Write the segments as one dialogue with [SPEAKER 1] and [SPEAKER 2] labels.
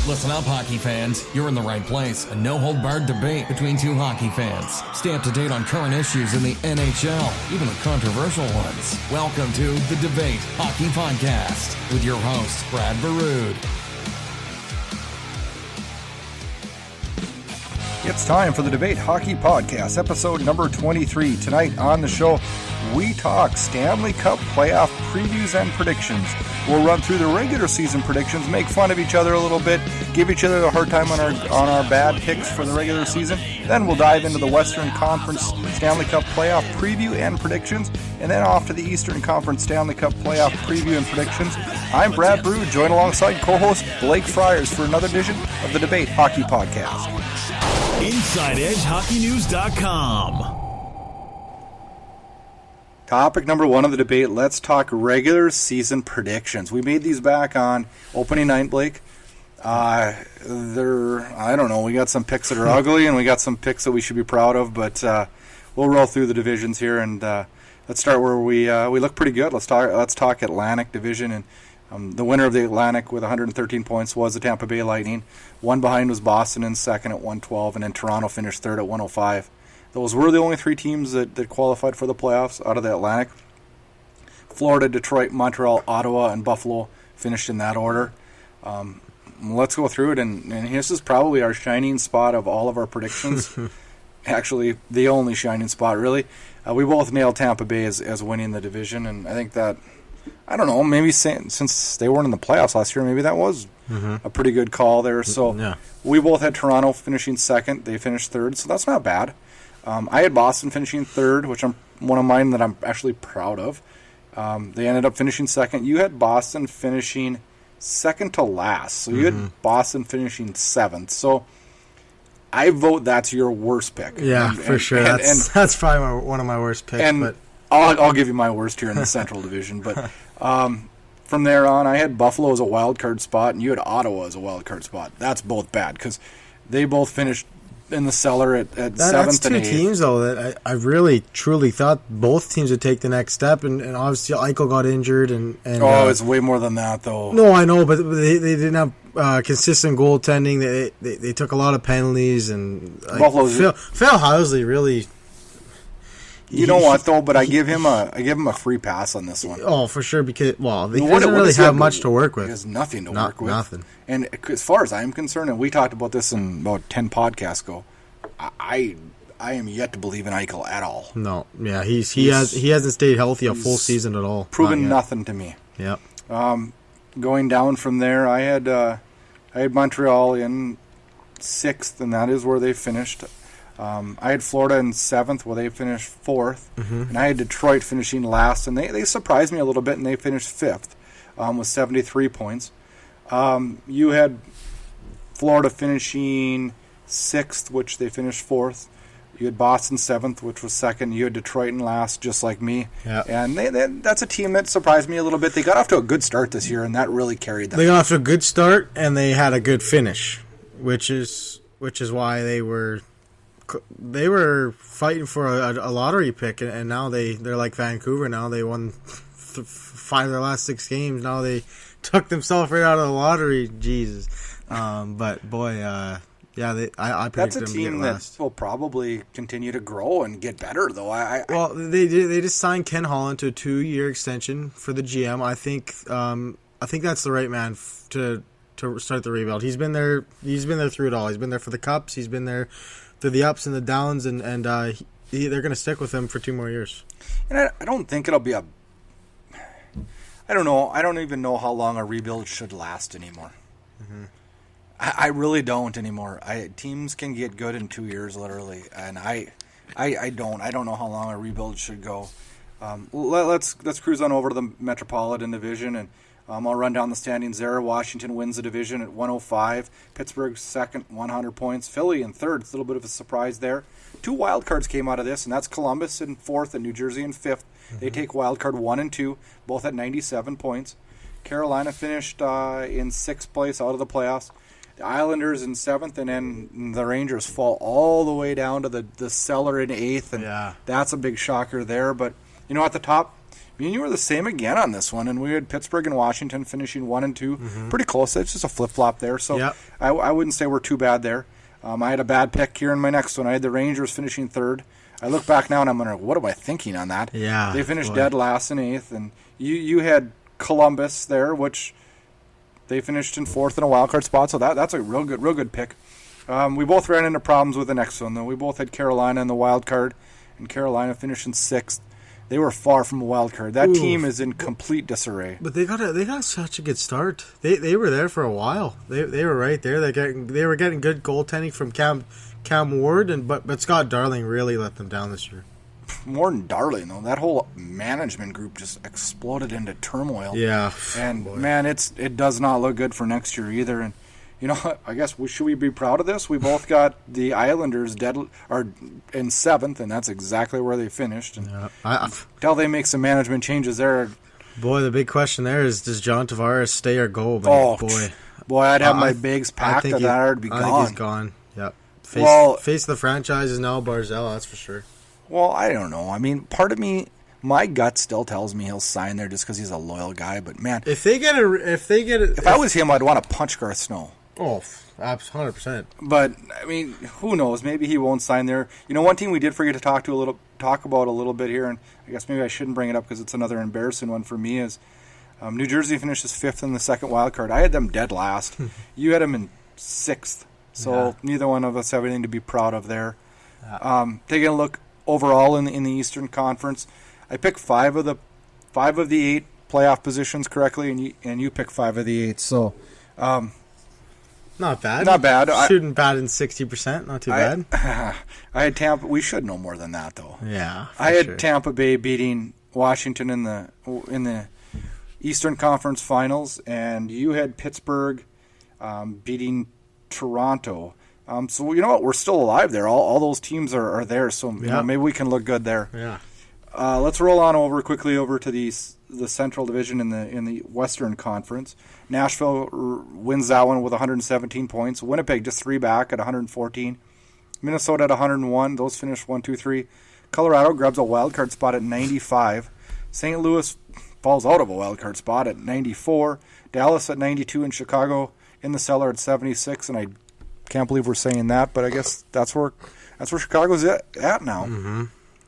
[SPEAKER 1] Listen up, hockey fans. You're in the right place. A no-hold-barred debate between two hockey fans. Stay up to date on current issues in the NHL, even the controversial ones. Welcome to The Debate Hockey Podcast with your host, Brad Burud.
[SPEAKER 2] It's time for the Debate Hockey Podcast, episode number 23. Tonight on the show, we talk Stanley Cup Playoff previews and predictions. We'll run through the regular season predictions, make fun of each other a little bit, give each other a hard time on our bad picks for the regular season. Then we'll dive into the Western Conference Stanley Cup Playoff preview and predictions, and then off to the Eastern Conference Stanley Cup Playoff preview and predictions. I'm Brad Burud, joined alongside co-host Blake Friars for another edition of the Debate Hockey Podcast.
[SPEAKER 3] InsideEdgeHockeyNews.com.
[SPEAKER 2] Topic number one of the debate, let's talk regular season predictions. We made these back on opening night, Blake. I don't know, we got some picks that are ugly and we got some picks that we should be proud of, but we'll roll through the divisions here, and let's start where we look pretty good. Let's talk Atlantic Division, and the winner of the Atlantic with 113 points was the Tampa Bay Lightning. One behind was Boston in second at 112, and then Toronto finished third at 105. Those were the only three teams that qualified for the playoffs out of the Atlantic. Florida, Detroit, Montreal, Ottawa, and Buffalo finished in that order. Let's go through it, and this is probably our shining spot of all of our predictions. Actually, the only shining spot, really. We both nailed Tampa Bay as winning the division, and I think that, I don't know, maybe since they weren't in the playoffs last year, maybe that was a pretty good call there. So yeah. We both had Toronto finishing second. They finished third, so that's not bad. I had Boston finishing third, which I'm one of mine that I'm actually proud of. They ended up finishing second. You had Boston finishing second to last, so you had Boston finishing seventh. So I vote that's your worst pick.
[SPEAKER 4] Yeah, for sure. That's probably one of my worst picks.
[SPEAKER 2] And
[SPEAKER 4] but
[SPEAKER 2] I'll give you my worst here in the Central Division. But from there on, I had Buffalo as a wild card spot, and you had Ottawa as a wild card spot. That's both bad because they both finished in the cellar at 7th and 8th.
[SPEAKER 4] That's two teams, though, that I really, truly thought both teams would take the next step, and obviously Eichel got injured. And
[SPEAKER 2] it's way more than that, though.
[SPEAKER 4] No, I know, but they didn't have consistent goaltending. They took a lot of penalties, and Phil Housley really...
[SPEAKER 2] You know what, though? But I give him a free pass on this one.
[SPEAKER 4] Oh, for sure, because, he doesn't really have much to work with.
[SPEAKER 2] He has nothing to work with.
[SPEAKER 4] Nothing.
[SPEAKER 2] And as far as I'm concerned, and we talked about this in about 10 podcasts ago, I am yet to believe in Eichel at all.
[SPEAKER 4] No, yeah, he hasn't stayed healthy a full season at all.
[SPEAKER 2] Proven nothing to me.
[SPEAKER 4] Yeah.
[SPEAKER 2] Going down from there, I had Montreal in 6th, and that is where they finished. I had Florida in 7th, where they finished 4th, and I had Detroit finishing last, and they surprised me a little bit, and they finished 5th with 73 points. You had Florida finishing 6th, which they finished 4th. You had Boston 7th, which was 2nd. You had Detroit in last, just like me.
[SPEAKER 4] Yeah.
[SPEAKER 2] And that's a team that surprised me a little bit. They got off to a good start this year, and that really carried them.
[SPEAKER 4] They got off to a good start, and they had a good finish, which is why they were fighting for a lottery pick, and now they're like Vancouver. Now they won 5 of their last 6 games. Now they took themselves right out of the lottery. Jesus. But boy, I predicted them to get last.
[SPEAKER 2] That's a team that will probably continue to grow and get better, though.
[SPEAKER 4] They just signed Ken Holland to a 2-year extension for the GM. I think that's the right man to start the rebuild. He's been there through it all. He's been there for the Cups. He's been there through the ups and the downs, and they're going to stick with him for 2 more years.
[SPEAKER 2] And I don't think it'll be I don't know. I don't even know how long a rebuild should last anymore. I really don't anymore. Teams can get good in 2 years, literally, and I don't know how long a rebuild should go. Let's cruise on over to the Metropolitan Division, and I'll run down the standings there. Washington wins the division at 105. Pittsburgh second, 100 points. Philly in third. It's a little bit of a surprise there. 2 wild cards came out of this, and that's Columbus in 4th and New Jersey in 5th. They take wild card 1 and 2, both at 97 points. Carolina finished in 6th place out of the playoffs. The Islanders in 7th, and then the Rangers fall all the way down to the cellar in 8th, and that's a big shocker there. But, at the top, Me and you were the same again on this one, and we had Pittsburgh and Washington finishing 1 and 2, pretty close. It's just a flip flop there, so
[SPEAKER 4] Yep.
[SPEAKER 2] I wouldn't say we're too bad there. I had a bad pick here in my next one. I had the Rangers finishing 3rd. I look back now and I'm wondering, what am I thinking on that?
[SPEAKER 4] Yeah,
[SPEAKER 2] they finished
[SPEAKER 4] boy.
[SPEAKER 2] dead last in 8th, and you had Columbus there, which they finished in 4th in a wild card spot. So that's a real good pick. We both ran into problems with the next one though. We both had Carolina in the wild card, and Carolina finished in 6th. They were far from a wild card. That team is in complete disarray.
[SPEAKER 4] But they got such a good start. They were there for a while. They were right there. They were getting good goaltending from Cam Ward, but Scott Darling really let them down this year.
[SPEAKER 2] More than Darling though. That whole management group just exploded into turmoil.
[SPEAKER 4] Yeah,
[SPEAKER 2] and
[SPEAKER 4] boy.
[SPEAKER 2] man, it does not look good for next year either. And you know, I guess should we be proud of this? We both got the Islanders in 7th, and that's exactly where they finished. And until they make some management changes there.
[SPEAKER 4] Boy, the big question there is, does John Tavares stay or go? But
[SPEAKER 2] boy, I'd have my bags packed and I'd be gone.
[SPEAKER 4] I think he's gone. Yep. Face of the franchise is now Barzal, that's for sure.
[SPEAKER 2] Well, I don't know. I mean, part of me, my gut still tells me he'll sign there just because he's a loyal guy. But man,
[SPEAKER 4] if I
[SPEAKER 2] was him, I'd want to punch Garth Snow.
[SPEAKER 4] Oh, 100%.
[SPEAKER 2] But I mean, who knows? Maybe he won't sign there. You know, one team we did forget to talk about a little bit here, and I guess maybe I shouldn't bring it up because it's another embarrassing one for me. Is New Jersey finishes 5th in the second wild card. I had them dead last. You had them in 6th, so neither one of us have anything to be proud of there. Taking a look overall in the Eastern Conference, I picked 5 of the 8 playoff positions correctly, and you picked 5 of the 8. So.
[SPEAKER 4] Not bad.
[SPEAKER 2] Not bad.
[SPEAKER 4] Shooting bad in 60%. Not too bad.
[SPEAKER 2] I had Tampa. We should know more than that, though.
[SPEAKER 4] Yeah.
[SPEAKER 2] I had Tampa Bay beating Washington in the Eastern Conference Finals, and you had Pittsburgh beating Toronto. So you know what? We're still alive there. All those teams are there. So you know, maybe we can look good there.
[SPEAKER 4] Yeah.
[SPEAKER 2] Let's roll on quickly over to the Central Division in the Western Conference. Nashville wins that one with 117 points. Winnipeg just 3 back at 114. Minnesota at 101. Those finished 1, 2, 3. Colorado grabs a wild card spot at 95. St. Louis falls out of a wild card spot at 94. Dallas at 92, and Chicago in the cellar at 76. And I can't believe we're saying that, but I guess that's where Chicago's at now.
[SPEAKER 4] Mm-hmm.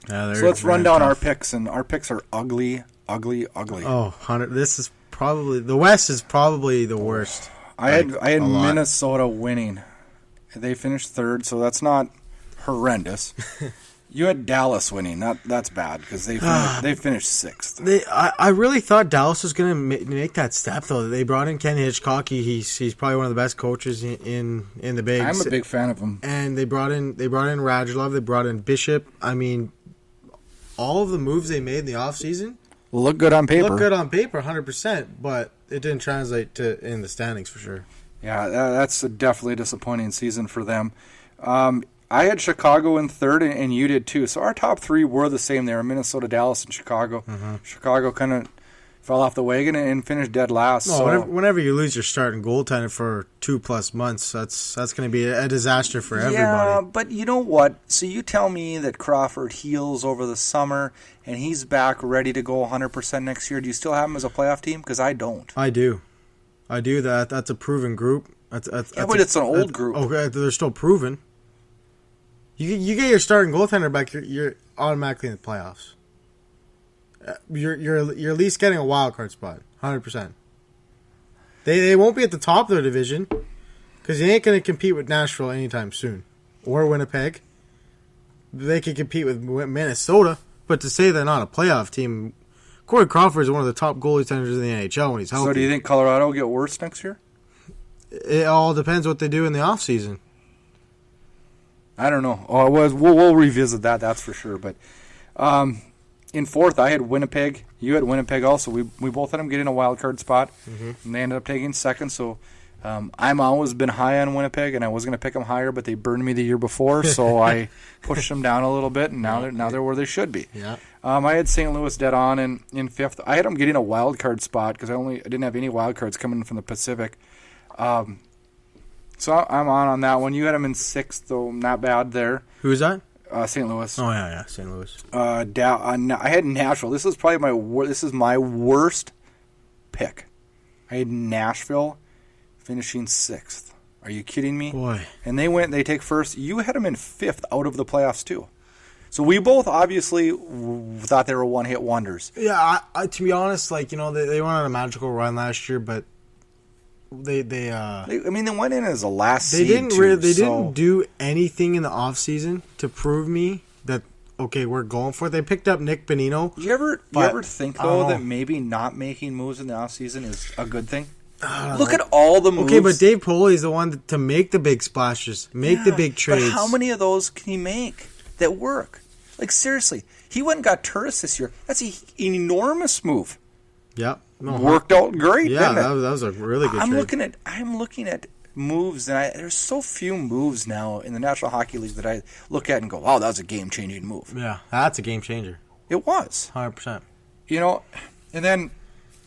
[SPEAKER 4] Yeah,
[SPEAKER 2] so let's run down our picks, and our picks are ugly.
[SPEAKER 4] Oh, this is probably the West is probably the worst.
[SPEAKER 2] I had Minnesota winning. They finished 3rd, so that's not horrendous. You had Dallas winning. That's bad because they finished 6th.
[SPEAKER 4] I really thought Dallas was going to make that step though. They brought in Ken Hitchcock. He's probably one of the best coaches in the Bigs.
[SPEAKER 2] I'm a big fan of him.
[SPEAKER 4] And they brought in Radulov. They brought in Bishop. I mean, all of the moves they made in the offseason
[SPEAKER 2] look good on paper.
[SPEAKER 4] 100%, but it didn't translate to in the standings for sure.
[SPEAKER 2] Yeah, that's definitely a disappointing season for them. I had Chicago in 3rd, and you did too. So our top 3 were the same there: Minnesota, Dallas, and Chicago.
[SPEAKER 4] Mm-hmm.
[SPEAKER 2] Chicago kind of fell off the wagon and finished dead last.
[SPEAKER 4] Whenever you lose your starting goaltender for 2+ months, that's going to be a disaster for everybody.
[SPEAKER 2] Yeah, but you know what? So you tell me that Crawford heals over the summer and he's back ready to go 100% next year. Do you still have him as a playoff team? Because I don't.
[SPEAKER 4] I do. That's a proven group. But
[SPEAKER 2] it's an old group.
[SPEAKER 4] Okay, they're still proven. You get your starting goaltender back, you're automatically in the playoffs. You're at least getting a wild card spot, 100%. They won't be at the top of their division because they ain't going to compete with Nashville anytime soon or Winnipeg. They can compete with Minnesota, but to say they're not a playoff team, Corey Crawford is one of the top goaltenders in the NHL when he's healthy.
[SPEAKER 2] So do you think Colorado will get worse next year?
[SPEAKER 4] It all depends what they do in the offseason.
[SPEAKER 2] I don't know. We'll revisit that. That's for sure. But in 4th, I had Winnipeg. You had Winnipeg also. We both had them getting a wild card spot, and they ended up taking 2nd. So I'm always been high on Winnipeg, and I was going to pick them higher, but they burned me the year before, so I pushed them down a little bit, and now they're where they should be.
[SPEAKER 4] Yeah.
[SPEAKER 2] I had St. Louis dead on in 5th. I had them getting a wild card spot because I didn't have any wild cards coming from the Pacific. So I'm on that one. You had them in 6th, though not bad there.
[SPEAKER 4] Who's that?
[SPEAKER 2] St. Louis.
[SPEAKER 4] Oh yeah, St. Louis.
[SPEAKER 2] I had Nashville. This is probably this is my worst pick. I had Nashville finishing 6th. Are you kidding me?
[SPEAKER 4] Boy.
[SPEAKER 2] And they take first. You had them in 5th out of the playoffs too. So we both obviously thought they were one-hit wonders.
[SPEAKER 4] Yeah, I to be honest, like, you know, they went on a magical run last year, but they
[SPEAKER 2] went in as a last seed.
[SPEAKER 4] They didn't do anything in the offseason to prove me that, okay, we're going for it. They picked up Nick Bonino.
[SPEAKER 2] Do you ever think, though, that maybe not making moves in the offseason is a good thing? Look at all the moves.
[SPEAKER 4] Okay, but Dave Poli is the one to make the big splashes, the big trades.
[SPEAKER 2] But how many of those can he make that work? Like, seriously, he went and got Turris this year. That's an enormous move.
[SPEAKER 4] Yep. No,
[SPEAKER 2] worked out great.
[SPEAKER 4] Yeah,
[SPEAKER 2] didn't
[SPEAKER 4] that was a really good trade.
[SPEAKER 2] I'm looking at moves, and there's so few moves now in the National Hockey League that I look at and go, wow, that was a game-changing move.
[SPEAKER 4] Yeah, that's a game changer.
[SPEAKER 2] It was.
[SPEAKER 4] 100%.
[SPEAKER 2] You know, and then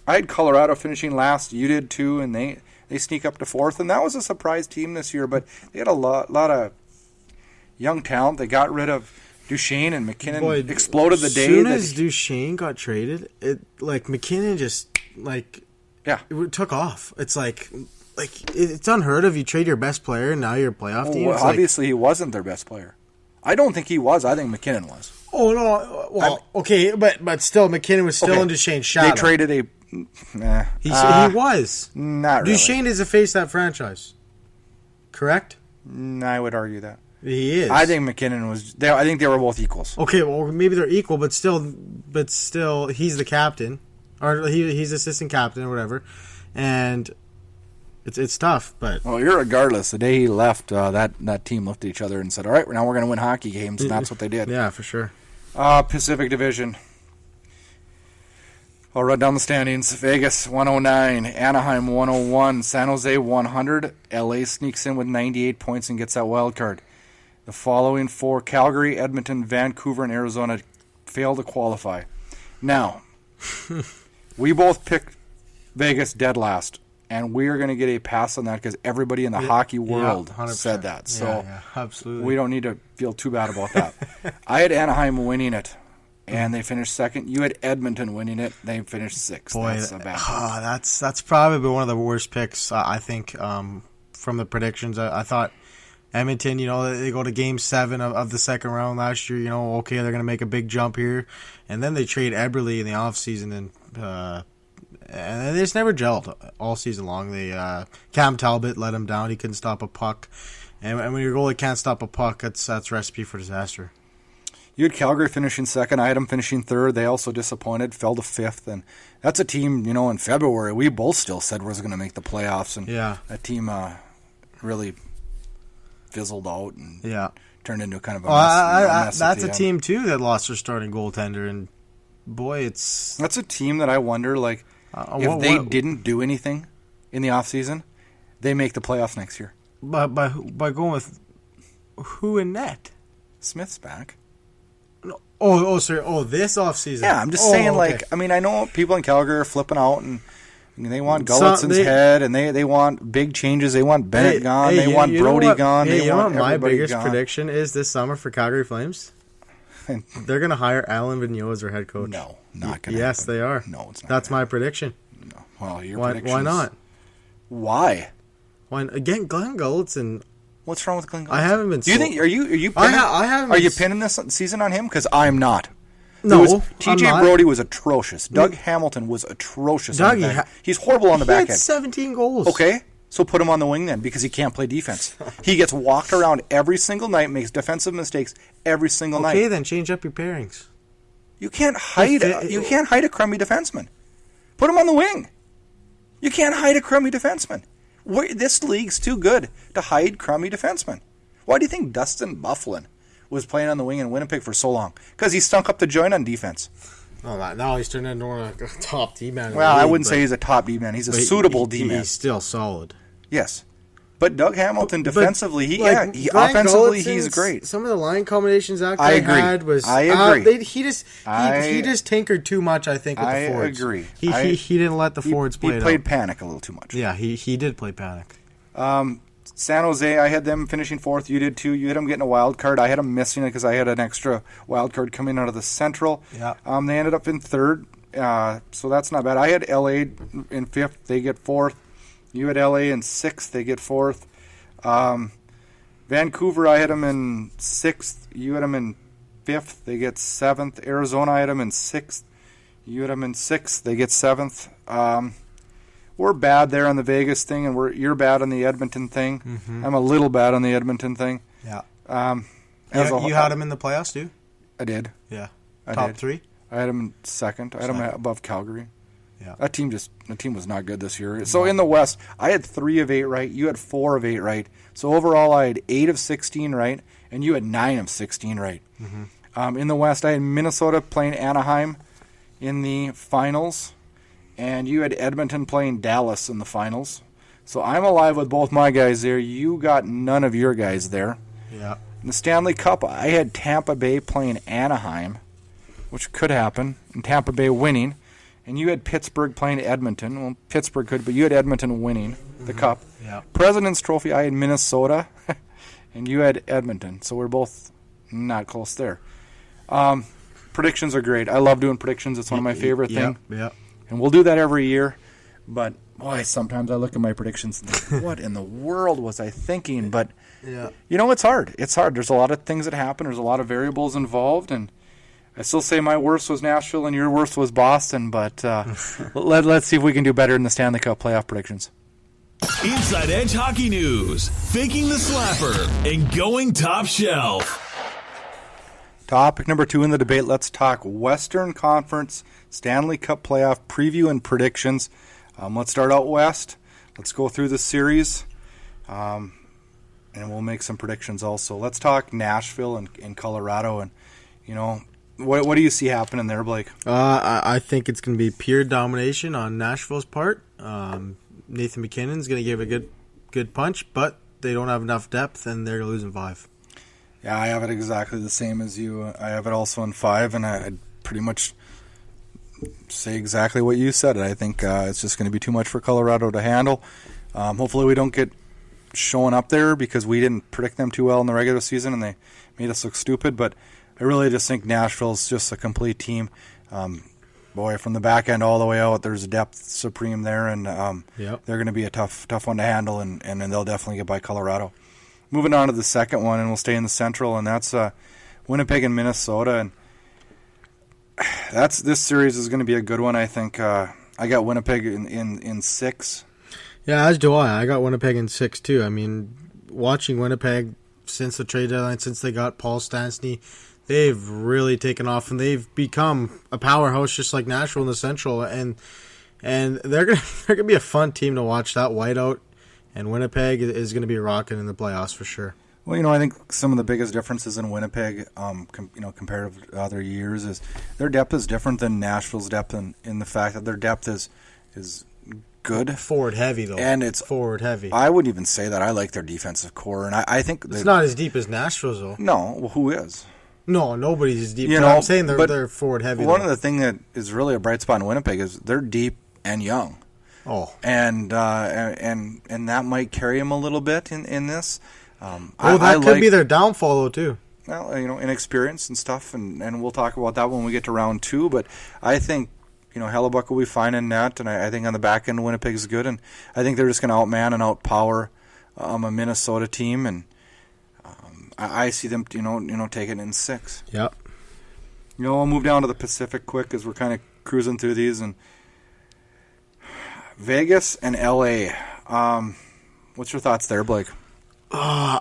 [SPEAKER 2] I had Colorado finishing last. You did too, and they sneak up to 4th, and that was a surprise team this year, but they had a lot of young talent. They got rid of Duchesne, and McKinnon exploded the day. As soon
[SPEAKER 4] as Duchesne got traded, McKinnon just it took off. It's like it's unheard of. You trade your best player, and now you're a playoff team.
[SPEAKER 2] Well, obviously, he wasn't their best player. I don't think he was. I think McKinnon was.
[SPEAKER 4] Oh no! Well, okay, but still, McKinnon was still in Duchesne's shadow.
[SPEAKER 2] They traded a.
[SPEAKER 4] He was
[SPEAKER 2] not really.
[SPEAKER 4] Duchesne is the face of that franchise. Correct?
[SPEAKER 2] I would argue that.
[SPEAKER 4] He is.
[SPEAKER 2] I think McKinnon was. I think they were both equals.
[SPEAKER 4] Okay, well, maybe they're equal, but still, he's the captain, or he's assistant captain or whatever, and it's tough. But
[SPEAKER 2] regardless, the day he left, that team looked at each other and said, "All right, now we're going to win hockey games," and that's what they did.
[SPEAKER 4] Yeah, for sure.
[SPEAKER 2] Pacific Division. I'll run down the standings. Vegas 109, Anaheim 101, San Jose 100. LA sneaks in with 98 points and gets that wild card. The following 4, Calgary, Edmonton, Vancouver, and Arizona, fail to qualify. Now, we both picked Vegas dead last, and we are going to get a pass on that because everybody in the hockey world said that. So
[SPEAKER 4] absolutely.
[SPEAKER 2] We don't need to feel too bad about that. I had Anaheim winning it, and they finished 2nd. You had Edmonton winning it. They finished 6th.
[SPEAKER 4] Boy,
[SPEAKER 2] that's a bad pick.
[SPEAKER 4] That's probably one of the worst picks, I think, from the predictions. I thought Edmonton, you know, they go to Game 7 of the second round last year. You know, okay, they're going to make a big jump here. And then they trade Eberle in the offseason, and they just never gelled all season long. Cam Talbot let him down. He couldn't stop a puck. And when your goalie can't stop a puck, that's recipe for disaster.
[SPEAKER 2] You had Calgary finishing 2nd. I had them finishing 3rd. They also disappointed, fell to 5th. And that's a team, you know, in February, we both still said was going to make the playoffs. And that team really fizzled out and turned into kind of a mess.
[SPEAKER 4] That's a team, too, that lost their starting goaltender. And, boy,
[SPEAKER 2] that's a team that I wonder, like, if they didn't do anything in the offseason, they make the playoffs next year.
[SPEAKER 4] By going with who in net?
[SPEAKER 2] Smith's back.
[SPEAKER 4] Sorry. This offseason.
[SPEAKER 2] Yeah, I'm just saying, okay. I know people in Calgary are flipping out and they want Gullickson's head and they want big changes. They want Bennett gone. They want Brody gone.
[SPEAKER 4] Hey,
[SPEAKER 2] they want
[SPEAKER 4] my
[SPEAKER 2] everybody
[SPEAKER 4] biggest
[SPEAKER 2] gone.
[SPEAKER 4] Prediction is this summer for Calgary Flames? They're going to hire Alan Vigneault as their head coach.
[SPEAKER 2] No, not going to
[SPEAKER 4] Yes,
[SPEAKER 2] happen.
[SPEAKER 4] they are.
[SPEAKER 2] No, it's not.
[SPEAKER 4] That's my prediction.
[SPEAKER 2] No. Well, your
[SPEAKER 4] prediction. Why not?
[SPEAKER 2] Why?
[SPEAKER 4] Again, Glenn Gullikson.
[SPEAKER 2] What's wrong with Glenn Gullikson?
[SPEAKER 4] I haven't been.
[SPEAKER 2] Do you think? Are you? Pinning,
[SPEAKER 4] I haven't.
[SPEAKER 2] Are you pinning this season on him? Because I'm not.
[SPEAKER 4] No,
[SPEAKER 2] TJ Brody was atrocious. Doug Hamilton was atrocious. He's horrible on the back end.
[SPEAKER 4] He had 17 goals.
[SPEAKER 2] Okay, so put him on the wing then, because he can't play defense. He gets walked around every single night, makes defensive mistakes every single night.
[SPEAKER 4] Okay, then change up your pairings.
[SPEAKER 2] You can't hide. You can't hide a crummy defenseman. Put him on the wing. You can't hide a crummy defenseman. This league's too good to hide crummy defensemen. Why do you think Dustin Byfuglien was playing on the wing in Winnipeg for so long? Because he stunk up the joint on defense.
[SPEAKER 4] Now he's turned into a top D-man.
[SPEAKER 2] Well, I wouldn't say he's a top D-man. He's a suitable D-man.
[SPEAKER 4] He's still solid.
[SPEAKER 2] Yes. But Doug Hamilton, defensively, offensively, he's great.
[SPEAKER 4] Some of the line combinations that guy had was...
[SPEAKER 2] I agree.
[SPEAKER 4] He just tinkered too much, I think, with the forwards.
[SPEAKER 2] I agree.
[SPEAKER 4] He didn't let the forwards play.
[SPEAKER 2] He played panic a little too much.
[SPEAKER 4] Yeah, he did play panic.
[SPEAKER 2] San Jose, I had them finishing 4th. You did too. You had them getting a wild card. I had them missing it because I had an extra wild card coming out of the Central.
[SPEAKER 4] Yeah.
[SPEAKER 2] They ended up in 3rd, so that's not bad. I had LA in 5th. They get 4th. You had LA in 6th. They get 4th. Vancouver, I had them in 6th. You had them in 5th. They get 7th. Arizona, I had them in 6th. You had them in 6th. They get 7th. We're bad there on the Vegas thing, and you're bad on the Edmonton thing. Mm-hmm. I'm a little bad on the Edmonton thing.
[SPEAKER 4] Yeah. You had them in the playoffs, too?
[SPEAKER 2] I did.
[SPEAKER 4] Yeah.
[SPEAKER 2] Top
[SPEAKER 4] 3?
[SPEAKER 2] I had them in 2nd. I had them above Calgary.
[SPEAKER 4] Yeah.
[SPEAKER 2] That team was not good this year. So in the West, I had 3 of 8 right. You had 4 of 8 right. So overall, I had 8 of 16 right, and you had 9 of 16 right. Mm-hmm. In the West, I had Minnesota playing Anaheim in the finals, and you had Edmonton playing Dallas in the finals. So I'm alive with both my guys there. You got none of your guys there.
[SPEAKER 4] Yeah.
[SPEAKER 2] In the Stanley Cup, I had Tampa Bay playing Anaheim, which could happen, and Tampa Bay winning. And you had Pittsburgh playing Edmonton. Well, Pittsburgh could, but you had Edmonton winning the Cup.
[SPEAKER 4] Yeah.
[SPEAKER 2] President's Trophy, I had Minnesota, and you had Edmonton. So we're both not close there. Predictions are great. I love doing predictions. It's one of my favorite things.
[SPEAKER 4] Yeah.
[SPEAKER 2] And we'll do that every year. But, boy, sometimes I look at my predictions and think, what in the world was I thinking? But, it's hard. It's hard. There's a lot of things that happen. There's a lot of variables involved. And I still say my worst was Nashville and your worst was Boston. But let's see if we can do better in the Stanley Cup playoff predictions.
[SPEAKER 3] Inside Edge Hockey News. Faking the slapper and going top shelf.
[SPEAKER 2] Topic number 2 in the debate, let's talk Western Conference Stanley Cup Playoff preview and predictions. Let's start out West. Let's go through the series, and we'll make some predictions also. Let's talk Nashville and Colorado, and, what do you see happening there, Blake?
[SPEAKER 4] I think it's going to be pure domination on Nashville's part. Nathan McKinnon's going to give a good punch, but they don't have enough depth, and they're losing 5.
[SPEAKER 2] Yeah, I have it exactly the same as you. I have it also in 5, and I'd pretty much say exactly what you said. I think it's just going to be too much for Colorado to handle. Hopefully we don't get showing up there because we didn't predict them too well in the regular season, and they made us look stupid. But I really just think Nashville's just a complete team. From the back end all the way out, there's depth supreme there, and they're going to be a tough one to handle, and they'll definitely get by Colorado. Moving on to the second one, and we'll stay in the Central, and that's Winnipeg and Minnesota. And this series is going to be a good one, I think. I got Winnipeg in 6.
[SPEAKER 4] Yeah, as do I. I got Winnipeg in 6, too. I mean, watching Winnipeg since the trade deadline, since they got Paul Stastny, they've really taken off, and they've become a powerhouse just like Nashville in the Central. And they're gonna be a fun team to watch. That whiteout. And Winnipeg is going to be rocking in the playoffs for sure.
[SPEAKER 2] Well, I think some of the biggest differences in Winnipeg, compared to other years, is their depth is different than Nashville's depth in the fact that their depth is good.
[SPEAKER 4] Forward heavy, though.
[SPEAKER 2] And it's
[SPEAKER 4] forward heavy.
[SPEAKER 2] I wouldn't even say that. I like their defensive core, and I think
[SPEAKER 4] it's not as deep as Nashville's, though.
[SPEAKER 2] No, well, who is?
[SPEAKER 4] No, nobody's as deep. I'm saying they're forward heavy.
[SPEAKER 2] One of the things that is really a bright spot in Winnipeg is they're deep and young.
[SPEAKER 4] Oh,
[SPEAKER 2] and that might carry him a little bit in this.
[SPEAKER 4] That could be their downfall though too.
[SPEAKER 2] Well, inexperience and stuff, and we'll talk about that when we get to round 2. But I think Hellebuck will be fine in net, and I think on the back end Winnipeg's good, and I think they're just going to outman and outpower a Minnesota team, and I see them taking it in 6.
[SPEAKER 4] Yep.
[SPEAKER 2] We'll move down to the Pacific quick as we're kind of cruising through these and. Vegas and LA. What's your thoughts there, Blake?
[SPEAKER 4] I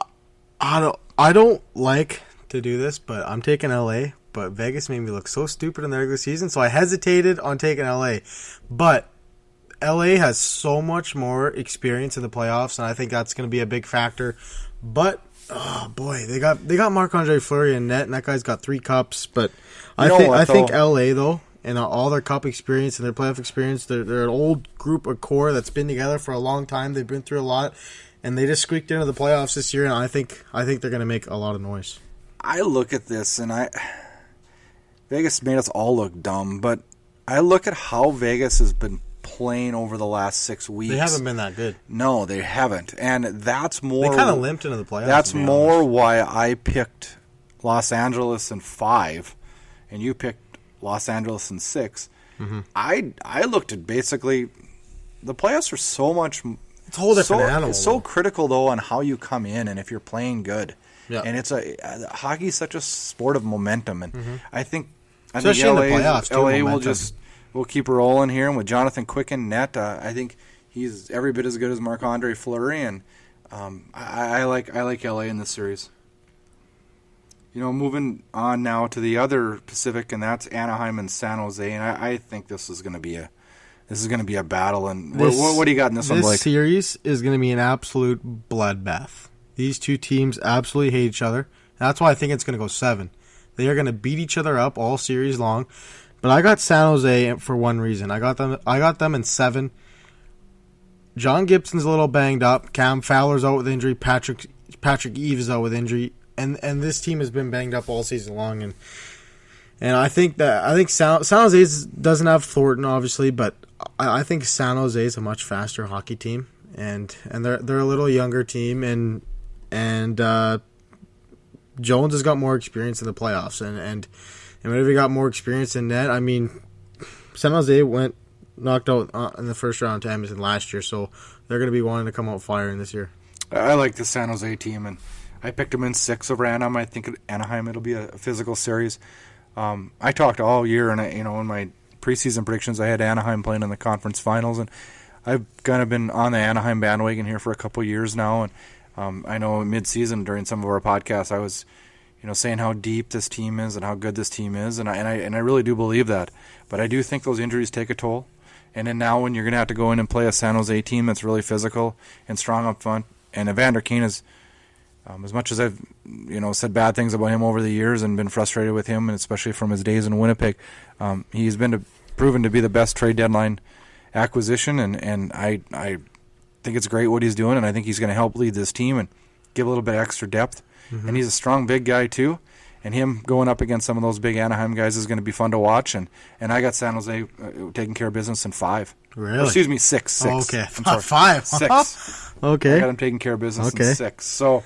[SPEAKER 4] don't like to do this, but I'm taking LA. But Vegas made me look so stupid in the regular season, so I hesitated on taking LA. But LA has so much more experience in the playoffs, and I think that's going to be a big factor. But they got Marc-Andre Fleury in net, and that guy's got 3 cups. But I think LA though. And all their cup experience and their playoff experience, they're an old group of core that's been together for a long time. They've been through a lot, and they just squeaked into the playoffs this year. And I think they're going to make a lot of noise.
[SPEAKER 2] I look at this, and Vegas made us all look dumb, but I look at how Vegas has been playing over the last 6 weeks.
[SPEAKER 4] They haven't been that good.
[SPEAKER 2] No, they haven't. And that's more...
[SPEAKER 4] They kind of limped into the playoffs.
[SPEAKER 2] That's more why I picked Los Angeles in 5, and you picked Los Angeles in 6. Mm-hmm. I looked at basically... The playoffs are so much...
[SPEAKER 4] It's a whole different animal.
[SPEAKER 2] It's so critical, though, on how you come in and if you're playing good.
[SPEAKER 4] Yeah.
[SPEAKER 2] And hockey is such a sport of momentum, and I think
[SPEAKER 4] especially in the playoffs, too,
[SPEAKER 2] LA will keep rolling here, and with Jonathan Quick in net, I think he's every bit as good as Marc-Andre Fleury, and I like LA in this series. Moving on now to the other Pacific, and that's Anaheim and San Jose, and I think this is going to be a battle. And what do you got in this one, Blake?
[SPEAKER 4] This series is going to be an absolute bloodbath. These two teams absolutely hate each other. That's why I think it's going to go 7. They are going to beat each other up all series long. But I got San Jose for one reason. I got them in 7. John Gibson's a little banged up. Cam Fowler's out with injury. Patrick Eve is out with injury. And this team has been banged up all season long. And I think San Jose doesn't have Thornton, obviously, but I think San Jose is a much faster hockey team. And they're a little younger team, and Jones has got more experience in the playoffs, and whenever he got more experience in net, I mean, San Jose went knocked out in the first round to Edmonton last year, so they're going to be wanting to come out firing this year.
[SPEAKER 2] I like the San Jose team, and I picked them in 6 over Anaheim. I think at Anaheim it'll be a physical series. I talked all year, and in my preseason predictions, I had Anaheim playing in the conference finals, and I've kind of been on the Anaheim bandwagon here for a couple of years now, and I know mid-season during some of our podcasts I was, saying how deep this team is and how good this team is, and I really do believe that. But I do think those injuries take a toll, and then now when you're going to have to go in and play a San Jose team that's really physical and strong up front, and Evander Kane is, as much as I've said bad things about him over the years and been frustrated with him, and especially from his days in Winnipeg, he's been proven to be the best trade deadline acquisition, and I think it's great what he's doing, and I think he's going to help lead this team and give a little bit extra depth. Mm-hmm. And he's a strong, big guy too, and him going up against some of those big Anaheim guys is going to be fun to watch. And I got San Jose taking care of business in 5.
[SPEAKER 4] Really?
[SPEAKER 2] Or, excuse me, 6.
[SPEAKER 4] Oh, okay,
[SPEAKER 2] I'm sorry.
[SPEAKER 4] 5.
[SPEAKER 2] 6.
[SPEAKER 4] Okay.
[SPEAKER 2] I got him taking care of business in 6. So,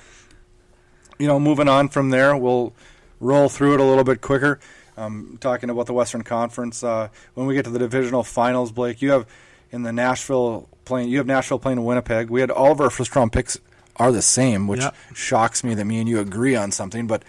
[SPEAKER 2] moving on from there, we'll roll through it a little bit quicker. Talking about the Western Conference, when we get to the divisional finals, Blake, you have Nashville playing Winnipeg. We had all of our first-round picks are the same, which shocks me that me and you agree on something, but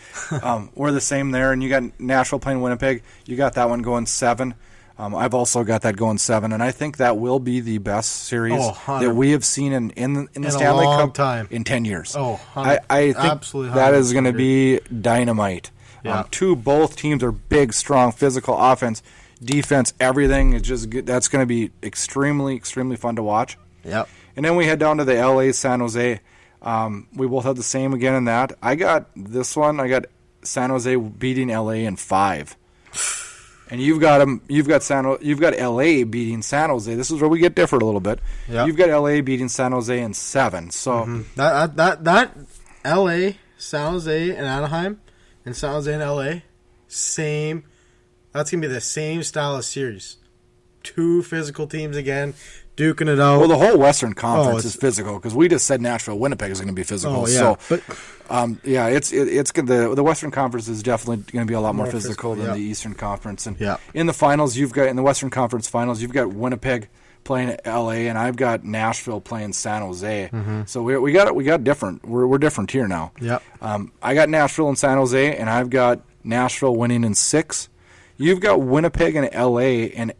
[SPEAKER 2] we're the same there. And you got Nashville playing Winnipeg. You got that one going 7. I've also got that going 7, and I think that will be the best series that we have seen in the Stanley Cup in 10 years. I think absolutely that is going to be dynamite. Yeah. Both teams are big, strong, physical offense, defense, everything. It's just good. That's going to be extremely, extremely fun to watch.
[SPEAKER 4] Yep.
[SPEAKER 2] And then we head down to the LA San Jose. We both had the same again in that. I got this one. I got San Jose beating LA in 5. And you've got LA beating San Jose. This is where we get different a little bit. Yep. You've got LA beating San Jose in 7. So
[SPEAKER 4] that LA, San Jose, and Anaheim, and San Jose and LA, same. That's gonna be the same style of series. 2 physical teams again, duking it out.
[SPEAKER 2] Well, the whole Western Conference is physical because we just said Nashville, Winnipeg is going to be physical. So, but it's the Western Conference is definitely going to be a lot more physical than the Eastern Conference. And in the finals, in the Western Conference finals, you've got Winnipeg playing LA, and I've got Nashville playing San Jose. Mm-hmm. So we got different. We're different here now.
[SPEAKER 4] Yeah.
[SPEAKER 2] I got Nashville and San Jose, and I've got Nashville winning in 6. You've got Winnipeg and LA, and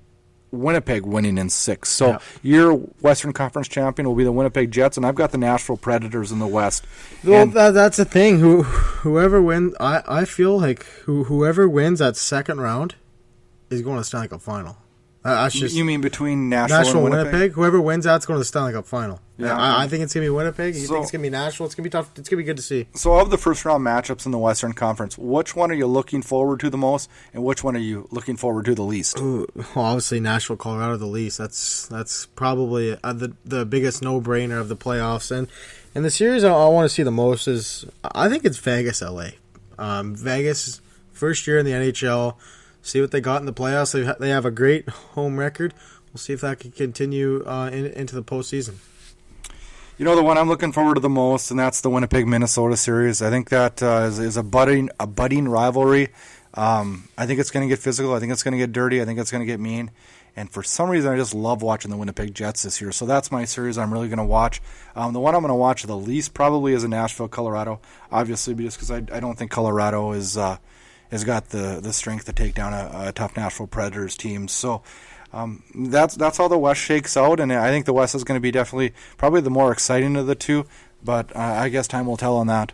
[SPEAKER 2] Winnipeg winning in 6. So your Western Conference champion will be the Winnipeg Jets, and I've got the Nashville Predators in the West.
[SPEAKER 4] Well, that's the thing. Whoever wins, I feel like whoever wins that second round is going to Stanley Cup final.
[SPEAKER 2] You mean between Nashville and Winnipeg?
[SPEAKER 4] Whoever wins that's going to the Stanley Cup final. Yeah, I think it's going to be Winnipeg. You think it's going to be Nashville? It's going to be tough. It's going to be good to see.
[SPEAKER 2] So of the first round matchups in the Western Conference, which one are you looking forward to the most, and which one are you looking forward to the least?
[SPEAKER 4] Well, obviously Nashville, Colorado the least. That's probably the biggest no-brainer of the playoffs. And the series I want to see the most is, I think it's Vegas, LA. Vegas, first year in the NHL. See what they got in the playoffs. They have a great home record. We'll see if that can continue into the postseason.
[SPEAKER 2] You know, the one I'm looking forward to the most, and that's the Winnipeg-Minnesota series. I think that is a budding rivalry. I think it's going to get physical. I think it's going to get dirty. I think it's going to get mean. And for some reason, I just love watching the Winnipeg Jets this year. So that's my series I'm really going to watch. The one I'm going to watch the least probably is in Nashville, Colorado. Obviously, just because I don't think Colorado has got the strength to take down a tough Nashville Predators team. So that's how the West shakes out. And I think the West is going to be definitely probably the more exciting of the two. But I guess time will tell on that.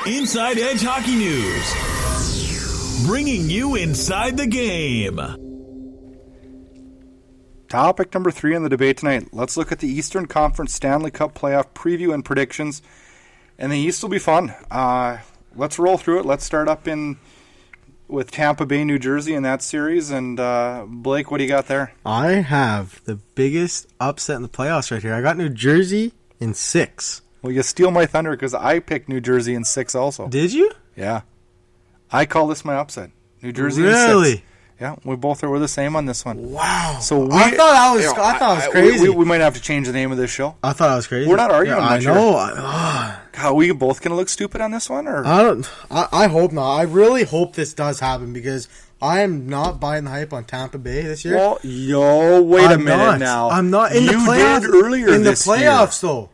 [SPEAKER 3] Inside Edge Hockey News. Bringing you inside the game.
[SPEAKER 2] Topic number 3 in the debate tonight. Let's look at the Eastern Conference Stanley Cup Playoff preview and predictions. And the East will be fun. Let's roll through it. Let's start up with Tampa Bay, New Jersey in that series. And Blake, what do you got there?
[SPEAKER 4] I have the biggest upset in the playoffs right here. I got New Jersey in 6.
[SPEAKER 2] Well, you steal my thunder because I picked New Jersey in 6 also.
[SPEAKER 4] Did you?
[SPEAKER 2] Yeah. I call this my upset. New Jersey
[SPEAKER 4] really?
[SPEAKER 2] in 6. Yeah, we both were the same on this one.
[SPEAKER 4] Wow.
[SPEAKER 2] So
[SPEAKER 4] I thought I was crazy.
[SPEAKER 2] We might have to change the name of this show.
[SPEAKER 4] I thought I was crazy.
[SPEAKER 2] We're not arguing.
[SPEAKER 4] Yeah, I know.
[SPEAKER 2] Are we both going to look stupid on this one? Or
[SPEAKER 4] I hope not. I really hope this does happen because I am not buying the hype on Tampa Bay this year.
[SPEAKER 2] Well, wait a minute now.
[SPEAKER 4] I'm not in
[SPEAKER 2] the playoffs. You did earlier
[SPEAKER 4] in the
[SPEAKER 2] this
[SPEAKER 4] playoffs,
[SPEAKER 2] year.
[SPEAKER 4] though.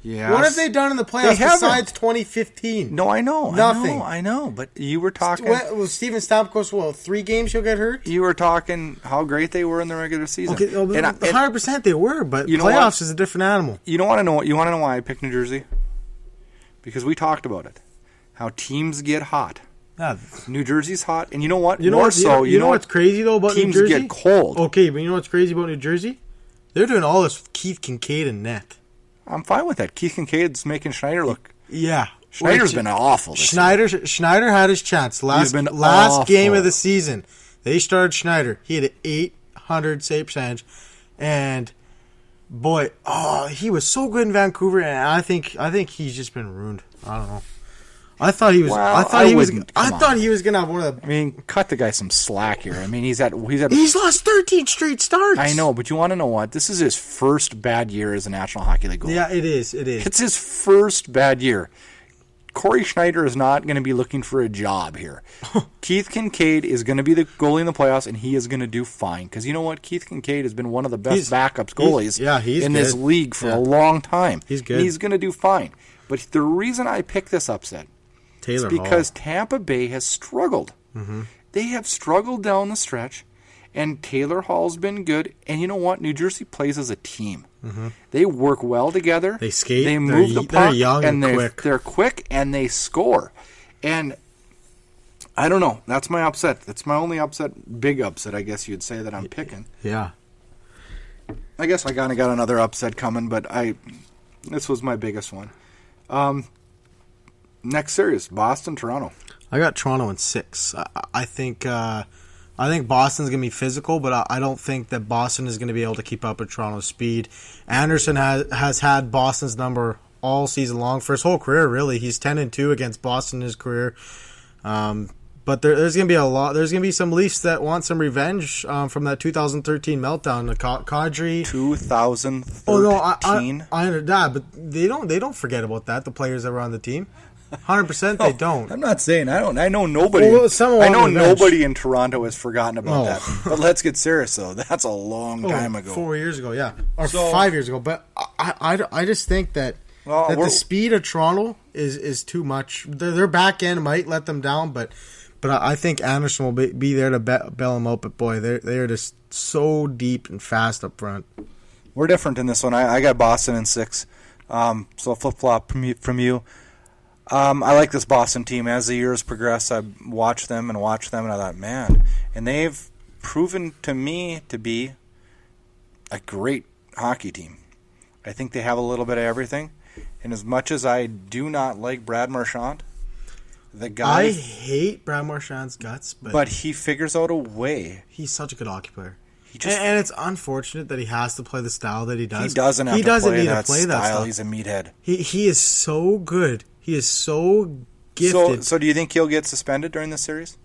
[SPEAKER 2] Yes.
[SPEAKER 4] What have they done in the playoffs besides 2015?
[SPEAKER 2] No, I know.
[SPEAKER 4] Nothing.
[SPEAKER 2] I know. But you were talking.
[SPEAKER 4] Was Steven Stamkos, 3 games he'll get hurt?
[SPEAKER 2] You were talking how great they were in the regular season.
[SPEAKER 4] Okay, 100% they were, but playoffs is a different animal.
[SPEAKER 2] You want to know why I picked New Jersey? Because we talked about it. How teams get hot.
[SPEAKER 4] Yeah.
[SPEAKER 2] New Jersey's hot, and you know what?
[SPEAKER 4] You know what's crazy though about New Jersey?
[SPEAKER 2] Teams get cold.
[SPEAKER 4] Okay, but you know what's crazy about New Jersey? They're doing all this with Keith Kincaid and net.
[SPEAKER 2] I'm fine with that. Keith Kincaid's making Schneider look.
[SPEAKER 4] Yeah.
[SPEAKER 2] Schneider's been awful this
[SPEAKER 4] year. Schneider had his chance. Last game of the season, they started Schneider. He had an 800 save percentage. And, boy, he was so good in Vancouver. And I think he's just been ruined. I don't know. I thought he was.
[SPEAKER 2] Well,
[SPEAKER 4] I thought he was gonna have one of the.
[SPEAKER 2] I mean, cut the guy some slack here. I mean, he's
[SPEAKER 4] lost 13 straight starts.
[SPEAKER 2] I know, but you want to know what? This is his first bad year as a National Hockey League goalie.
[SPEAKER 4] Yeah, it is.
[SPEAKER 2] It's his first bad year. Corey Schneider is not going to be looking for a job here. Keith Kincaid is going to be the goalie in the playoffs, and he is going to do fine. Because you know what? Keith Kincaid has been one of the best backups goalies in this league for a long time.
[SPEAKER 4] He's good.
[SPEAKER 2] And he's going to do fine. But the reason I picked this upset is because Tampa Bay has struggled.
[SPEAKER 4] Mm-hmm.
[SPEAKER 2] They have struggled down the stretch, and Taylor Hall's been good. And you know what? New Jersey plays as a team.
[SPEAKER 4] Mm-hmm.
[SPEAKER 2] They work well together.
[SPEAKER 4] They skate.
[SPEAKER 2] They move the puck.
[SPEAKER 4] They're young and quick.
[SPEAKER 2] They're quick, and they score. And I don't know. That's my upset. That's my only upset, big upset, I guess you'd say, that I'm picking.
[SPEAKER 4] Yeah.
[SPEAKER 2] I guess I kind of got another upset coming, but this was my biggest one. Next series, Boston-Toronto.
[SPEAKER 4] I got Toronto in 6. I think Boston's going to be physical, but I don't think that Boston is going to be able to keep up with Toronto's speed. Anderson has had Boston's number all season long for his whole career, really. He's 10-2 against Boston in his career. But there's going to be a lot. There's going to be some Leafs that want some revenge from that 2013 meltdown. Kadri.
[SPEAKER 2] 2013.
[SPEAKER 4] Oh no, I understand that, but they don't forget about that. The players that were on the team. 100% they don't.
[SPEAKER 2] I'm not saying I don't. I know nobody. Nobody in Toronto has forgotten about that. But let's get serious though. That's a long time ago.
[SPEAKER 4] 4 years ago, yeah, or 5 years ago. But I just think that the speed of Toronto is too much. Their back end might let them down, but I think Anderson will be there to bail them out. But boy, they're just so deep and fast up front.
[SPEAKER 2] We're different in this one. I got Boston in 6. So flip flop from you. I like this Boston team. As the years progress, I watched them, and I thought, man, and they've proven to me to be a great hockey team. I think they have a little bit of everything. And as much as I do not like Brad Marchand, the guy...
[SPEAKER 4] I hate Brad Marchand's guts,
[SPEAKER 2] but he figures out a way.
[SPEAKER 4] He's such a good hockey player. And it's unfortunate that he has to play the style that he does.
[SPEAKER 2] He doesn't need to play that style. He's a meathead.
[SPEAKER 4] He is so good. He is so gifted.
[SPEAKER 2] So do you think he'll get suspended during this series?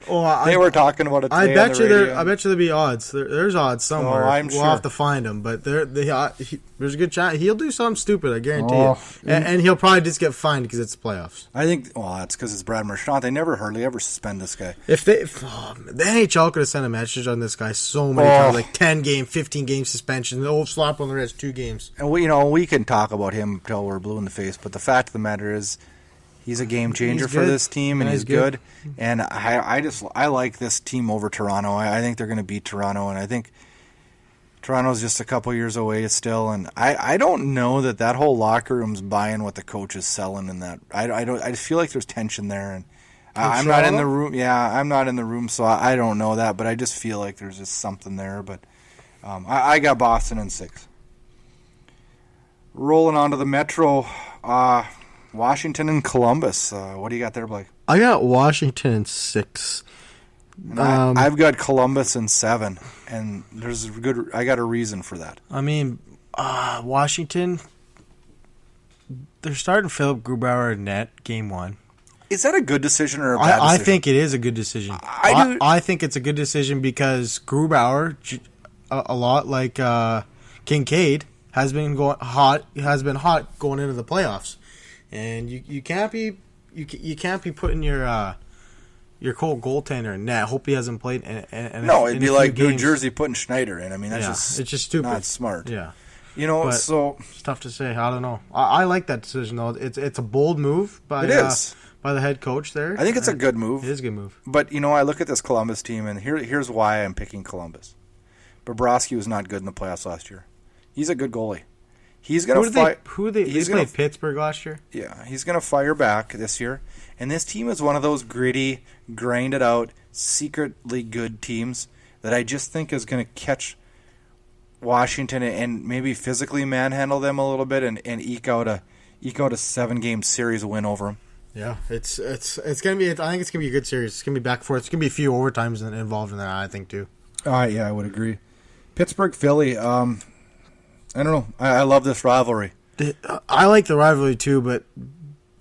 [SPEAKER 2] They were talking about it today.
[SPEAKER 4] I bet you
[SPEAKER 2] radio.
[SPEAKER 4] I bet you there'll be odds. There's odds somewhere.
[SPEAKER 2] I'm
[SPEAKER 4] we'll
[SPEAKER 2] sure.
[SPEAKER 4] have to find them, but there's a good chance he'll do something stupid. I guarantee
[SPEAKER 2] Oh.
[SPEAKER 4] it, and he'll probably just get fined because it's the playoffs.
[SPEAKER 2] I think. Well, that's because it's Brad Marchand. They never hardly ever suspend this guy.
[SPEAKER 4] If the NHL could have sent a message on this guy so many times, like 10 game, 15 game suspension, the slap on the wrist, 2 games.
[SPEAKER 2] And we can talk about him till we're blue in the face, but the fact of the matter is, he's a game changer for this team, and he's good. And I like this team over Toronto. I think they're going to beat Toronto, and I think Toronto's just a couple years away still. And I don't know that whole locker room's buying what the coach is selling in that. I feel like there's tension there, and I'm not in the room. Yeah, I'm not in the room, so I don't know that. But I just feel like there's just something there. But I got Boston in 6. Rolling onto the Metro. Washington and Columbus. What do you got there, Blake?
[SPEAKER 4] I got Washington in 6.
[SPEAKER 2] I've got Columbus in 7, and I got a reason for that.
[SPEAKER 4] I mean, Washington, they're starting Philip Grubauer at net game 1.
[SPEAKER 2] Is that a good decision or a bad decision?
[SPEAKER 4] I think it is a good decision. I think it's a good decision because Grubauer, a lot like Kincaid, has been hot going into the playoffs. And you can't be putting your cold goaltender in net. Hope he hasn't played.
[SPEAKER 2] It'd be like New Jersey putting Schneider in. I mean, that's
[SPEAKER 4] it's just stupid.
[SPEAKER 2] Not smart.
[SPEAKER 4] Yeah,
[SPEAKER 2] so
[SPEAKER 4] it's tough to say. I don't know. I like that decision though. It's a bold move by the head coach there.
[SPEAKER 2] I think it's a good move.
[SPEAKER 4] It is a good move.
[SPEAKER 2] But I look at this Columbus team, and here's why I'm picking Columbus. Bobrovsky was not good in the playoffs last year. He's a good goalie. He's going to fight.
[SPEAKER 4] They played Pittsburgh last year?
[SPEAKER 2] Yeah, he's going to fire back this year. And this team is one of those gritty, grinded out, secretly good teams that I just think is going to catch Washington and maybe physically manhandle them a little bit and eke out a 7-game series win over them.
[SPEAKER 4] Yeah, it's going to be. I think it's going to be a good series. It's going to be back and forth. It's going to be a few overtimes involved in that, I think, too.
[SPEAKER 2] Yeah, I would agree. Pittsburgh, Philly. I don't know. I love this rivalry.
[SPEAKER 4] I like the rivalry too, but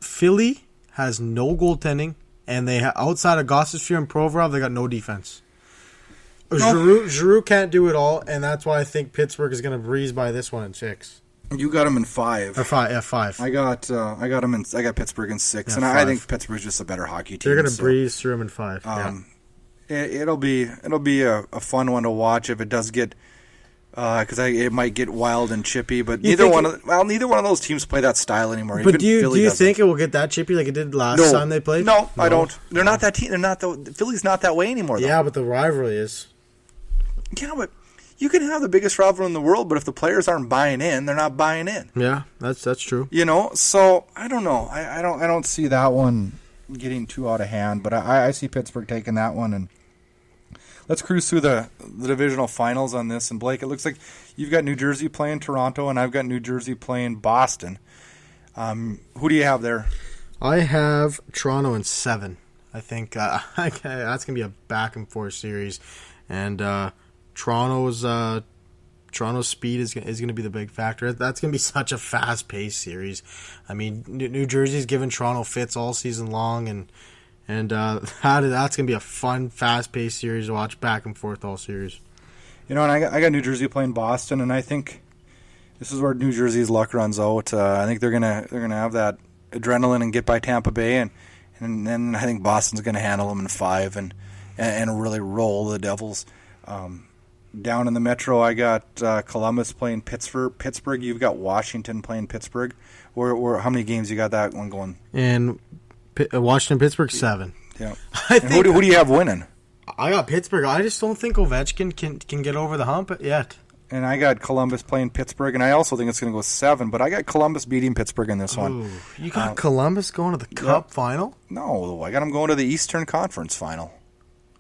[SPEAKER 4] Philly has no goaltending, and they outside of Gostisbehere and Provorov, they got no defense. Giroux can't do it all, and that's why I think Pittsburgh is going to breeze by this one in 6.
[SPEAKER 2] You got them in 5.
[SPEAKER 4] Or 5, yeah, 5.
[SPEAKER 2] I got them in. I got Pittsburgh in 6,
[SPEAKER 4] yeah,
[SPEAKER 2] and
[SPEAKER 4] 5.
[SPEAKER 2] I think Pittsburgh's just a better hockey team.
[SPEAKER 4] They're going to breeze through them in 5.
[SPEAKER 2] It'll be a fun one to watch if it does get. Because it might get wild and chippy, but neither one of those teams play that style anymore.
[SPEAKER 4] But do you think it will get that chippy like it did last time they played?
[SPEAKER 2] No, I don't. They're not that team. Philly's not that way anymore. Though.
[SPEAKER 4] Yeah, but the rivalry is.
[SPEAKER 2] Yeah, but you can have the biggest rivalry in the world, but if the players aren't buying in, they're not buying in.
[SPEAKER 4] Yeah, that's true.
[SPEAKER 2] So I don't know. I don't see that one getting too out of hand, but I see Pittsburgh taking that one and. Let's cruise through the divisional finals on this. And, Blake, it looks like you've got New Jersey playing Toronto, and I've got New Jersey playing Boston. Who do you have there?
[SPEAKER 4] I have Toronto in 7. I think that's going to be a back-and-forth series. And Toronto's speed is going to be the big factor. That's going to be such a fast-paced series. I mean, New Jersey's given Toronto fits all season long, and that's going to be a fun, fast-paced series to watch back and forth all series.
[SPEAKER 2] And I got New Jersey playing Boston, and I think this is where New Jersey's luck runs out. I think they're gonna have that adrenaline and get by Tampa Bay, and then I think Boston's gonna handle them in 5 and really roll the Devils. Down in the Metro, I got Columbus playing Pittsburgh. You've got Washington playing Pittsburgh. How many games you got that one going?
[SPEAKER 4] And Washington, Pittsburgh, 7.
[SPEAKER 2] Yeah. Who do you have winning?
[SPEAKER 4] I got Pittsburgh. I just don't think Ovechkin can get over the hump yet.
[SPEAKER 2] And I got Columbus playing Pittsburgh, and I also think it's going to go 7. But I got Columbus beating Pittsburgh in this one.
[SPEAKER 4] You got Columbus going to the Cup final?
[SPEAKER 2] No, I got them going to the Eastern Conference final.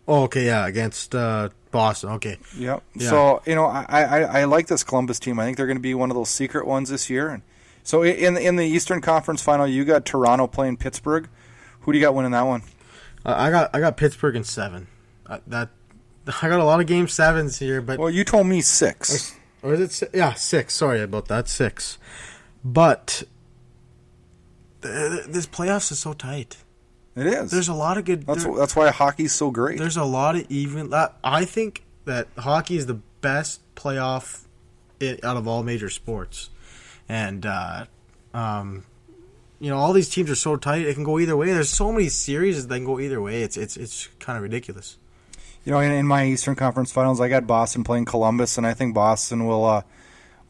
[SPEAKER 4] Oh, okay, yeah, against Boston. Okay.
[SPEAKER 2] Yep. Yeah. So I like this Columbus team. I think they're going to be one of those secret ones this year. And so in the Eastern Conference final, you got Toronto playing Pittsburgh. Who do you got winning that one?
[SPEAKER 4] I got Pittsburgh in 7. I got a lot of game 7s here, but
[SPEAKER 2] you told me 6.
[SPEAKER 4] Or is it? Yeah, 6. Sorry about that. 6. But this playoffs is so tight.
[SPEAKER 2] It is.
[SPEAKER 4] There's a lot of good.
[SPEAKER 2] That's why hockey's so great.
[SPEAKER 4] There's a lot of even. I think that hockey is the best playoff out of all major sports, and all these teams are so tight. It can go either way. There's so many series that can go either way. It's kind of ridiculous.
[SPEAKER 2] In my Eastern Conference Finals, I got Boston playing Columbus, and I think Boston will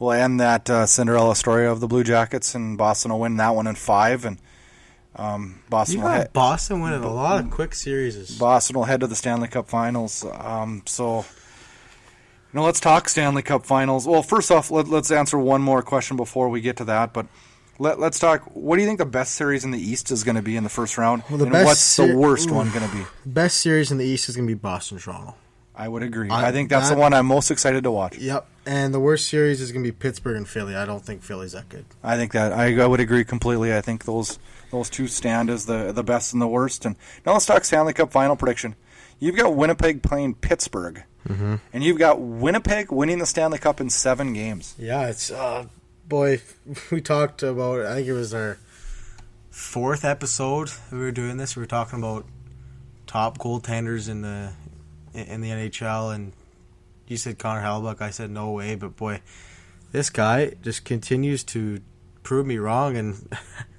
[SPEAKER 2] end that Cinderella story of the Blue Jackets, and Boston will win that one in 5. And Boston will
[SPEAKER 4] Boston winning a lot of quick series.
[SPEAKER 2] Boston will head to the Stanley Cup Finals. Let's talk Stanley Cup Finals. Well, first off, let's answer one more question before we get to that. But let's talk. What do you think the best series in the East is going to be in the first round?
[SPEAKER 4] Well,
[SPEAKER 2] and what's the worst one going to be?
[SPEAKER 4] Best series in the East is going to be Boston-Toronto.
[SPEAKER 2] I would agree. I think that's the one I'm most excited to watch.
[SPEAKER 4] Yep. And the worst series is going to be Pittsburgh and Philly. I don't think Philly's that good.
[SPEAKER 2] I think that I would agree completely. I think those two stand as the best and the worst. And now let's talk Stanley Cup final prediction. You've got Winnipeg playing Pittsburgh, and you've got Winnipeg winning the Stanley Cup in 7 games.
[SPEAKER 4] Yeah, it's boy. We talked about. I think it was our 4th episode we were doing this. We were talking about top goaltenders in the NHL, and you said Connor Hellebuyck. I said no way, but boy, this guy just continues to prove me wrong, and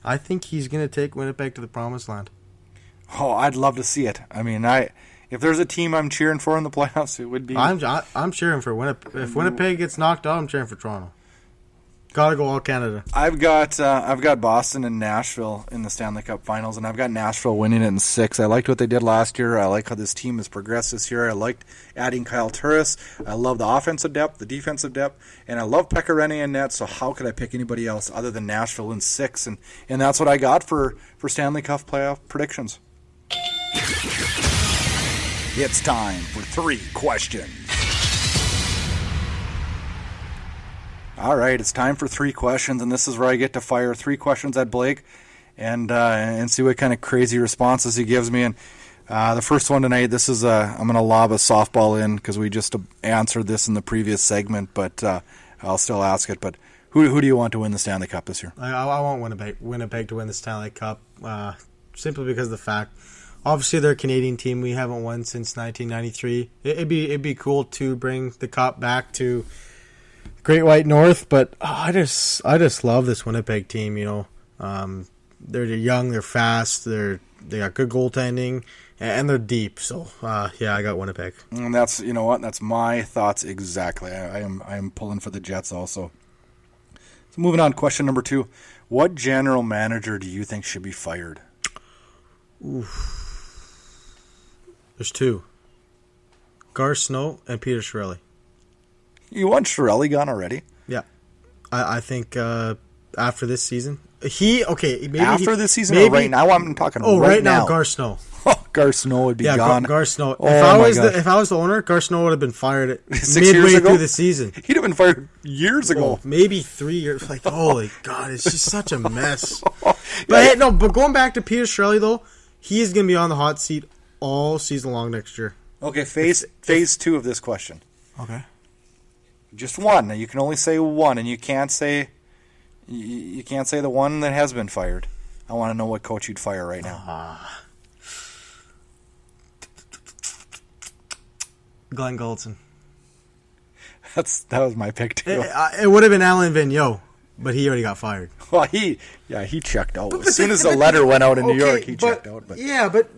[SPEAKER 4] I think he's going to take Winnipeg to the promised land.
[SPEAKER 2] Oh, I'd love to see it. I mean, if there's a team I'm cheering for in the playoffs, it would be.
[SPEAKER 4] I'm cheering for Winnipeg. If Winnipeg gets knocked out, I'm cheering for Toronto. Gotta go all Canada.
[SPEAKER 2] I've got Boston and Nashville in the Stanley Cup Finals, and I've got Nashville winning it in 6. I liked what they did last year. I like how this team has progressed this year. I liked adding Kyle Turris. I love the offensive depth, the defensive depth, and I love Pekka Rinne in net. So how could I pick anybody else other than Nashville in 6? And that's what I got for Stanley Cup playoff predictions. It's time for 3 questions. All right, it's time for 3 questions, and this is where I get to fire 3 questions at Blake and see what kind of crazy responses he gives me. And the first one tonight, this is I'm going to lob a softball in because we just answered this in the previous segment, but I'll still ask it. But who do you want to win the Stanley Cup this year?
[SPEAKER 4] I want Winnipeg to win the Stanley Cup simply because of the fact, obviously they're a Canadian team. We haven't won since 1993. It'd be cool to bring the cup back to Great White North, but I just love this Winnipeg team. They're young, they're fast, they got good goaltending, and they're deep. So I got Winnipeg.
[SPEAKER 2] And that's that's my thoughts exactly. I am pulling for the Jets also. So moving on, question number 2: what general manager do you think should be fired?
[SPEAKER 4] There's 2: Gar Snow and Peter Chiarelli.
[SPEAKER 2] You want Chiarelli gone already?
[SPEAKER 4] Yeah, I think after this season, maybe
[SPEAKER 2] after this season or right now. I'm talking.
[SPEAKER 4] Right now, Gar Snow.
[SPEAKER 2] Gar Snow would be gone.
[SPEAKER 4] Gar Snow.
[SPEAKER 2] Oh,
[SPEAKER 4] if I was the owner, Gar Snow would have been fired
[SPEAKER 2] 6 years
[SPEAKER 4] midway
[SPEAKER 2] ago?
[SPEAKER 4] through the season.
[SPEAKER 2] He'd have been fired years ago.
[SPEAKER 4] Maybe 3 years. Like, holy God, it's just such a mess. But but going back to Peter Chiarelli though, he is going to be on the hot seat all season long next year.
[SPEAKER 2] Okay, phase 2 of this question.
[SPEAKER 4] Okay.
[SPEAKER 2] Just one. Now you can only say one, and you can't say the one that has been fired. I want to know what coach you'd fire right now.
[SPEAKER 4] Glenn Goldson.
[SPEAKER 2] That was my pick too.
[SPEAKER 4] It would have been Alain Vigneault, but he already got fired.
[SPEAKER 2] Well, he checked out as soon as the letter went out in New York. He checked out. But.
[SPEAKER 4] Yeah, but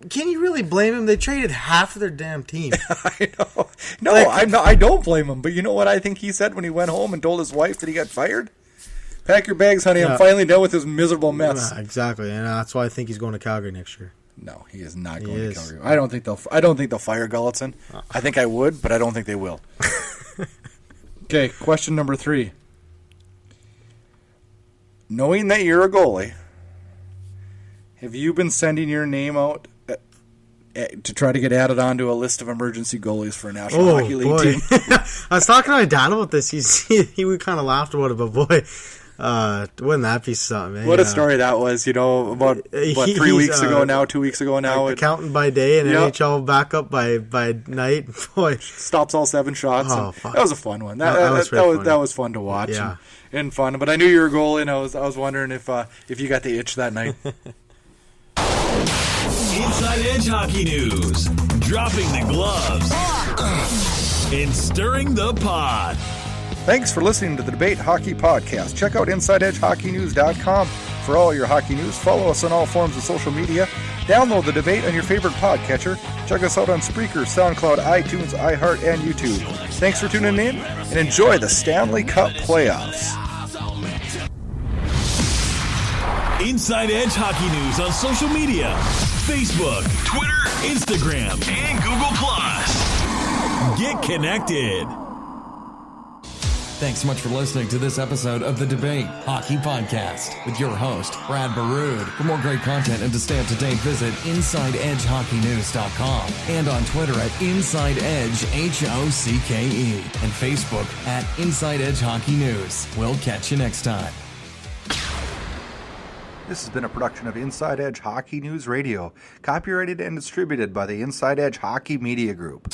[SPEAKER 4] can you really blame him? They traded half of their damn team.
[SPEAKER 2] I know. No, I don't blame him. But you know what I think he said when he went home and told his wife that he got fired? Pack your bags, honey. I'm finally done with this miserable mess.
[SPEAKER 4] Yeah, exactly, and that's why I think he's going to Calgary next year.
[SPEAKER 2] No, he is not going to Calgary. I don't think they'll fire Gulutzan. I think I would, but I don't think they will. Okay, question number 3. Knowing that you're a goalie, have you been sending your name out to try to get added onto a list of emergency goalies for a National Hockey League team?
[SPEAKER 4] I was talking to my dad about this. He would kind of laughed about it, but boy, wouldn't that be something?
[SPEAKER 2] What a story that was, about 3 weeks ago now, 2 weeks ago now.
[SPEAKER 4] Accountant by day and NHL backup by night. Boy,
[SPEAKER 2] stops all 7 shots. That was a fun one. That was fun to watch and fun. But I knew you were a goalie, and I was wondering if you got the itch that night.
[SPEAKER 3] Inside Edge Hockey News. Dropping the gloves and stirring the pot.
[SPEAKER 2] Thanks for listening to the Debate Hockey Podcast. Check out InsideEdgeHockeyNews.com for all your hockey news. Follow us on all forms of social media. Download the debate on your favorite podcatcher. Check us out on Spreaker, SoundCloud, iTunes, iHeart, and YouTube. Thanks for tuning in, and enjoy the Stanley Cup Playoffs.
[SPEAKER 3] Inside Edge Hockey News on social media. Facebook, Twitter, Instagram, and Google+. Get connected.
[SPEAKER 1] Thanks so much for listening to this episode of the Debate Hockey Podcast with your host, Brad Burud. For more great content and to stay up to date, visit InsideEdgeHockeyNews.com and on Twitter at InsideEdgeHOCKE and Facebook at Inside Edge Hockey News. We'll catch you next time.
[SPEAKER 2] This has been a production of Inside Edge Hockey News Radio, copyrighted and distributed by the Inside Edge Hockey Media Group.